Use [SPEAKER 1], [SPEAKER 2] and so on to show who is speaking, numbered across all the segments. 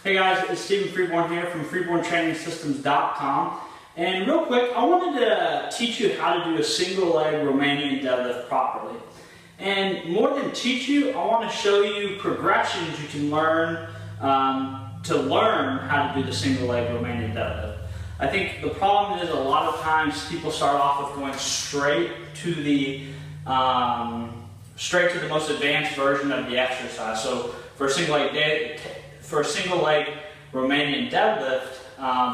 [SPEAKER 1] Hey guys, it's Stephen Freeborn here from freeborntrainingsystems.com, and real quick, I wanted to teach you how to do a single leg Romanian deadlift properly. And more than teach you, I want to show you progressions you can learn to learn how to do the single leg Romanian deadlift. I think the problem is a lot of times people start off with going straight to the most advanced version of the exercise. So for a single leg Romanian deadlift,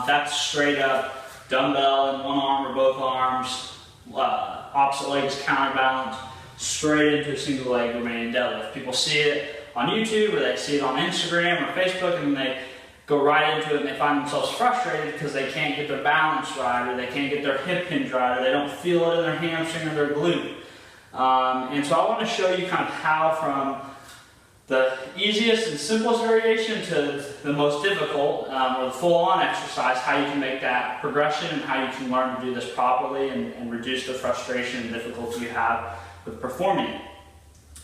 [SPEAKER 1] that's straight up dumbbell in one arm or both arms, opposite legs counterbalance, straight into a single leg Romanian deadlift. People see it on YouTube or they see it on Instagram or Facebook, and they go right into it and they find themselves frustrated because they can't get their balance right, or they can't get their hip hinge right, or they don't feel it in their hamstring or their glute. And so I want to show you kind of how, from the easiest and simplest variation to the most difficult, or the full-on exercise, how you can make that progression and how you can learn to do this properly and reduce the frustration and difficulty you have with performing it.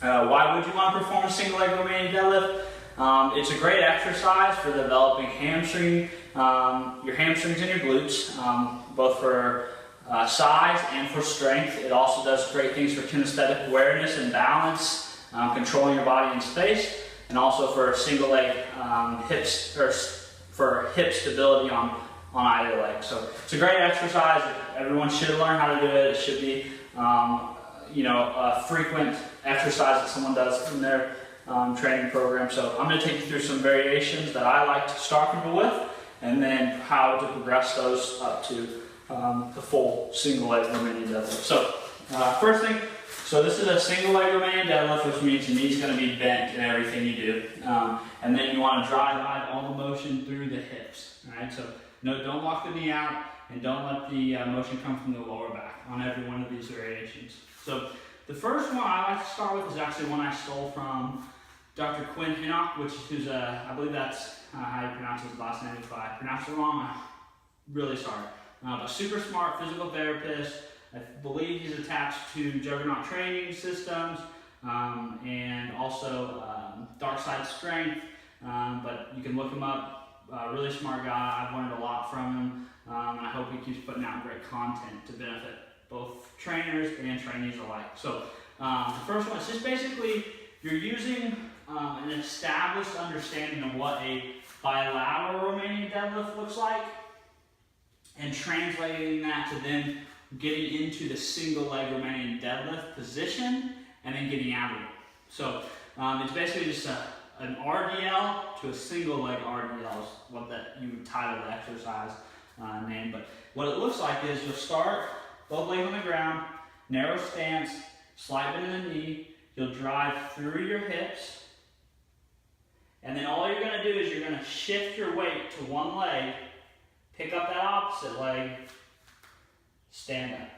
[SPEAKER 1] Why would you want to perform a single leg Romanian deadlift? It's a great exercise for developing your hamstrings and your glutes, both for size and for strength. It also does great things for kinesthetic awareness and balance, controlling your body in space, and also for single leg hips, or for hip stability on either leg. So it's a great exercise. Everyone should learn how to do it. It should be a frequent exercise that someone does in their training program. So I'm going to take you through some variations that I like to start people with, and then how to progress those up to the full single leg Romanian deadlift. So first thing, so this is a single leg Romanian deadlift, which means your knee's going to be bent in everything you do. And then you want to drive all the motion through the hips. All right? So don't lock the knee out, and don't let the motion come from the lower back on every one of these variations. So the first one I like to start with is actually one I stole from Dr. Quinn Hinnock, who's I believe that's how you pronounce his last name. If I pronounce it wrong, I'm really sorry. But super smart physical therapist. I believe he's attached to Juggernaut Training Systems, and also Dark Side Strength, but you can look him up. Really smart guy. I've learned a lot from him, and I hope he keeps putting out great content to benefit both trainers and trainees alike. So the first one is just basically you're using an established understanding of what a bilateral Romanian deadlift looks like, and translating that to then getting into the single leg Romanian deadlift position and then getting out of it. So it's basically just an RDL to a single leg RDL is what that you would title the exercise name. But what it looks like is you'll start both legs on the ground, narrow stance, slight bend in the knee. You'll drive through your hips, and then all you're going to do is you're going to shift your weight to one leg, pick up that opposite leg, stand up.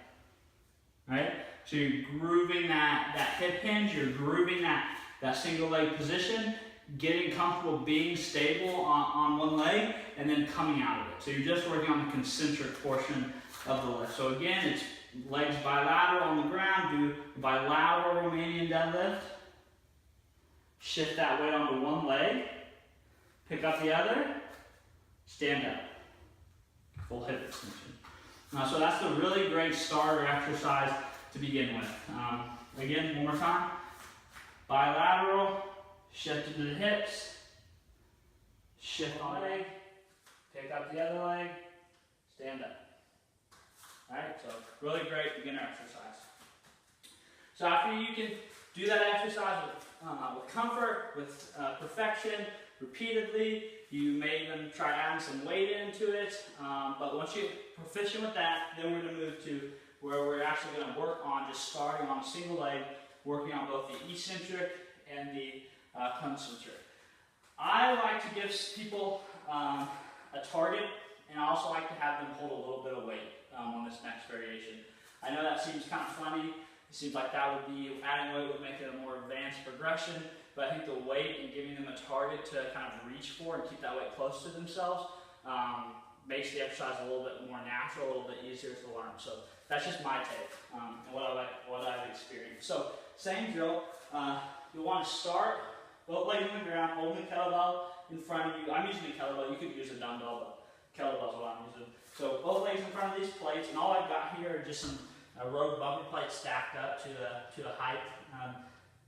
[SPEAKER 1] Right? So you're grooving that hip hinge, you're grooving that single leg position, getting comfortable being stable on one leg, and then coming out of it. So you're just working on the concentric portion of the lift. So again, it's legs bilateral on the ground, do bilateral Romanian deadlift, shift that weight onto one leg, pick up the other, stand up. Full hip extension. So that's a really great starter exercise to begin with. Again, one more time. Bilateral, shift into the hips, shift on the leg, pick up the other leg, stand up. Alright, so really great beginner exercise. So after you can do that exercise with comfort, with perfection, repeatedly, you may even try adding some weight into it, but once you're proficient with that, then we're going to move to where we're actually going to work on just starting on a single leg, working on both the eccentric and the concentric. I like to give people a target, and I also like to have them hold a little bit of weight on this next variation. I know that seems kind of funny. It seems like that would be, adding weight would make it a more advanced progression, but I think the weight and giving them a target to kind of reach for and keep that weight close to themselves makes the exercise a little bit more natural, a little bit easier to learn. So that's just my take and what I've experienced. So same drill. You'll want to start both legs on the ground, holding the kettlebell in front of you. I'm using a kettlebell. You could use a dumbbell, but kettlebell's what I'm using. So both legs in front of these plates, and all I've got here are just some rogue bumper plates stacked up to the height.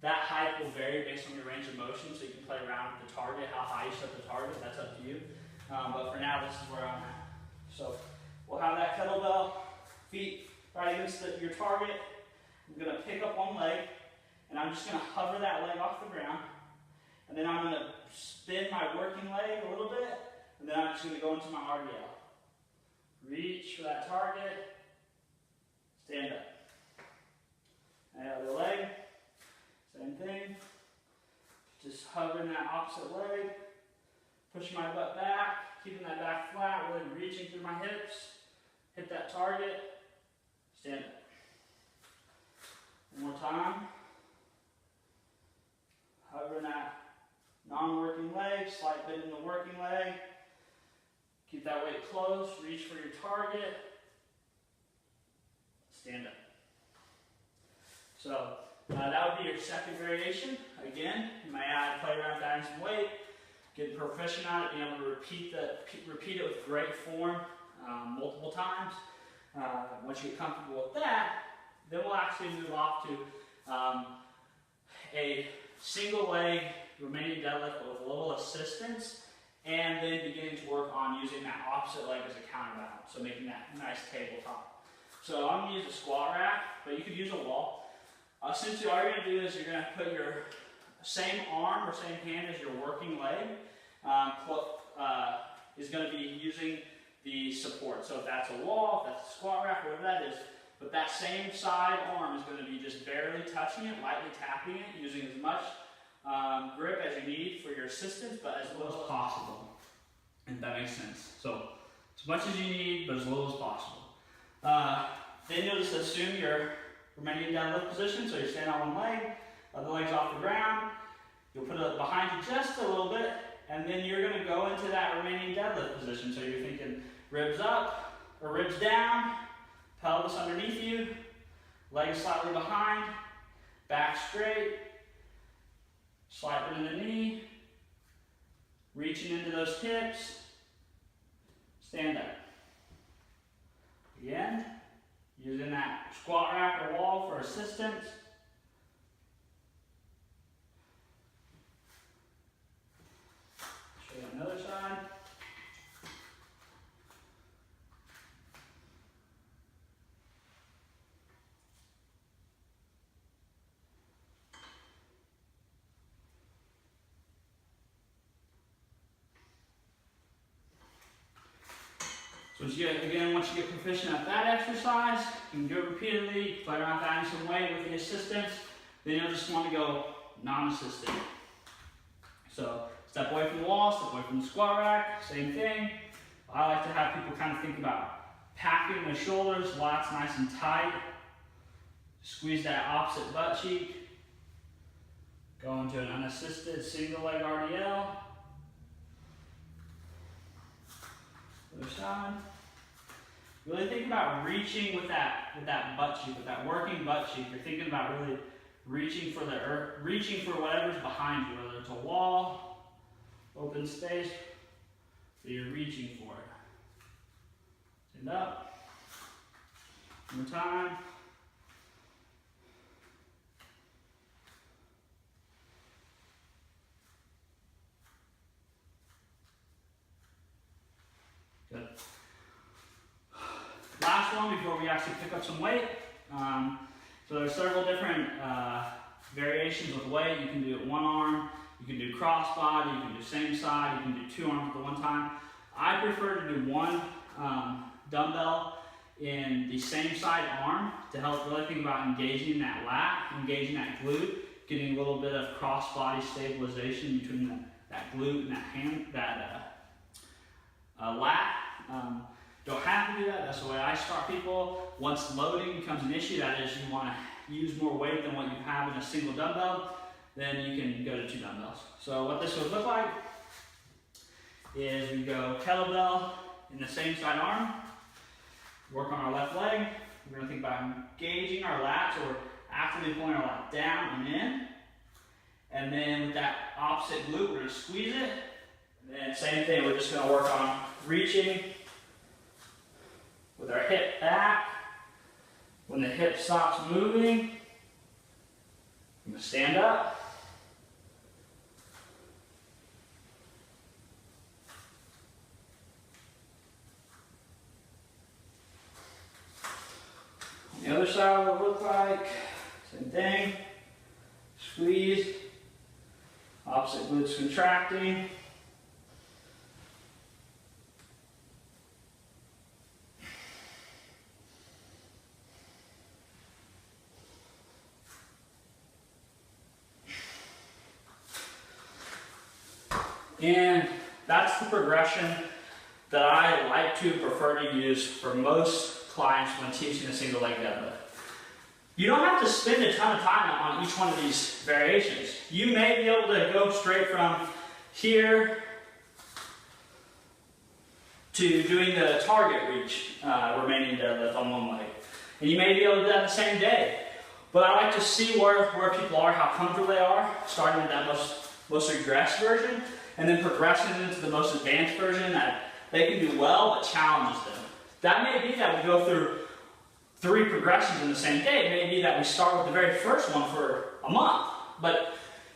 [SPEAKER 1] That height will vary based on your range of motion, so you can play around with the target, how high you set the target, that's up to you. But for now, this is where I'm at. So we'll have that kettlebell, feet right against your target. I'm gonna pick up one leg, and I'm just gonna hover that leg off the ground. And then I'm gonna spin my working leg a little bit, and then I'm just gonna go into my RDL. Reach for that target, stand up. And other leg. Same thing, just hovering that opposite leg, pushing my butt back, keeping that back flat, really reaching through my hips, hit that target, stand up. One more time, hovering that non-working leg, slight bend in the working leg, keep that weight close, reach for your target, stand up. So, that would be your second variation. Again, you might play around with adding some weight, get proficient at it, being able to repeat it with great form multiple times. Once you get comfortable with that, then we'll actually move off to a single leg Romanian deadlift but with a little assistance, and then beginning to work on using that opposite leg as a counterbalance, so making that nice tabletop. So I'm going to use a squat rack, but you could use a wall. Essentially, all you're going to do is you're going to put your same arm or same hand as your working leg is going to be using the support. So if that's a wall, if that's a squat rack, whatever that is, but that same side arm is going to be just barely touching it, lightly tapping it, using as much grip as you need for your assistance, but as little as possible, if that makes sense. So as much as you need, but as little as possible. Then you'll just assume your Romanian deadlift position, so you stand on one leg, other leg's off the ground. You'll put it behind you just a little bit, and then you're going to go into that Romanian deadlift position. So you're thinking ribs up or ribs down, pelvis underneath you, legs slightly behind, back straight, slight bend in the knee, reaching into those hips, stand up. Again. Using that squat rack or wall for assistance. Show you on the other side. So once you get proficient at that exercise, you can do it repeatedly, play around with adding some weight with the assistance, then you'll just want to go non-assisted. So step away from the wall, step away from the squat rack, same thing. I like to have people kind of think about packing the shoulders, lats nice and tight. Squeeze that opposite butt cheek. Go into an unassisted single leg RDL. Other side. Really think about reaching with that butt cheek, with that working butt cheek. You're thinking about really reaching for whatever's behind you, whether it's a wall, open space, so you're reaching for it. Stand up. One more time. Good. Last one before we actually pick up some weight. So there's several different variations with weight. You can do it one arm, you can do cross body, you can do same side, you can do two arms at the one time. I prefer to do one dumbbell in the same side arm to help really think about engaging that lat, engaging that glute, getting a little bit of cross body stabilization between that glute and that hand, lat. Don't have to do that. That's the way I start people. Once loading becomes an issue, that is, you want to use more weight than what you have in a single dumbbell, then you can go to two dumbbells. So what this would look like is we go kettlebell in the same side arm, work on our left leg. We're going to think about engaging our lats, so we're actively pulling our lat down and in. And then with that opposite glute, we're going to squeeze it same thing, we're just going to work on reaching with our hip back. When the hip stops moving, I'm going to stand up. On the other side, what it look like, same thing. Squeeze, opposite glutes contracting. And that's the progression that I like to prefer to use for most clients when teaching a single leg deadlift. You don't have to spend a ton of time on each one of these variations. You may be able to go straight from here to doing the target reach Romanian deadlift on one leg. And you may be able to do that the same day. But I like to see where people are, how comfortable they are, starting with that most regressed version, and then progressing into the most advanced version that they can do well but challenges them. That may be that we go through 3 progressions in the same day. It may be that we start with the very first one for a month. But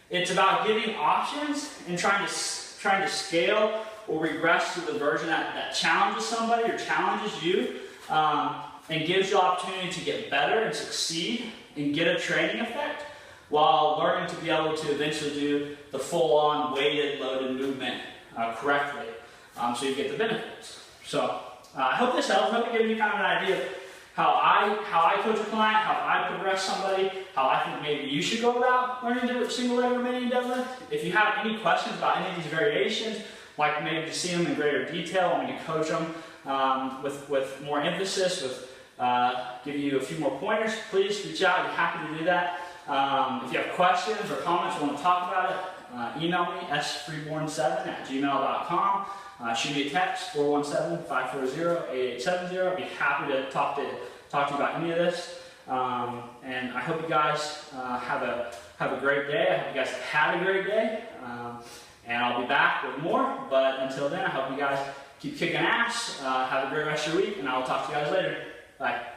[SPEAKER 1] it's about giving options and trying to scale or regress to the version that challenges somebody or challenges you and gives you the opportunity to get better and succeed and get a training effect while learning to be able to eventually do the full-on weighted, loaded movement correctly, so you get the benefits. So I hope this helps. I hope it gives you kind of an idea of how I coach a client, how I progress somebody, how I think maybe you should go about learning to do a single leg Romanian deadlift. If you have any questions about any of these variations, like maybe to see them in greater detail, want me to coach them with more emphasis, give you a few more pointers, please reach out. I'd be happy to do that. If you have questions or comments or want to talk about it, email me, sfreeborn7@gmail.com. Shoot me a text, 417-540-8870. I'd be happy to talk to you about any of this. And I hope you guys have a great day. I hope you guys had a great day. And I'll be back with more. But until then, I hope you guys keep kicking ass. Have a great rest of your week, and I'll talk to you guys later. Bye.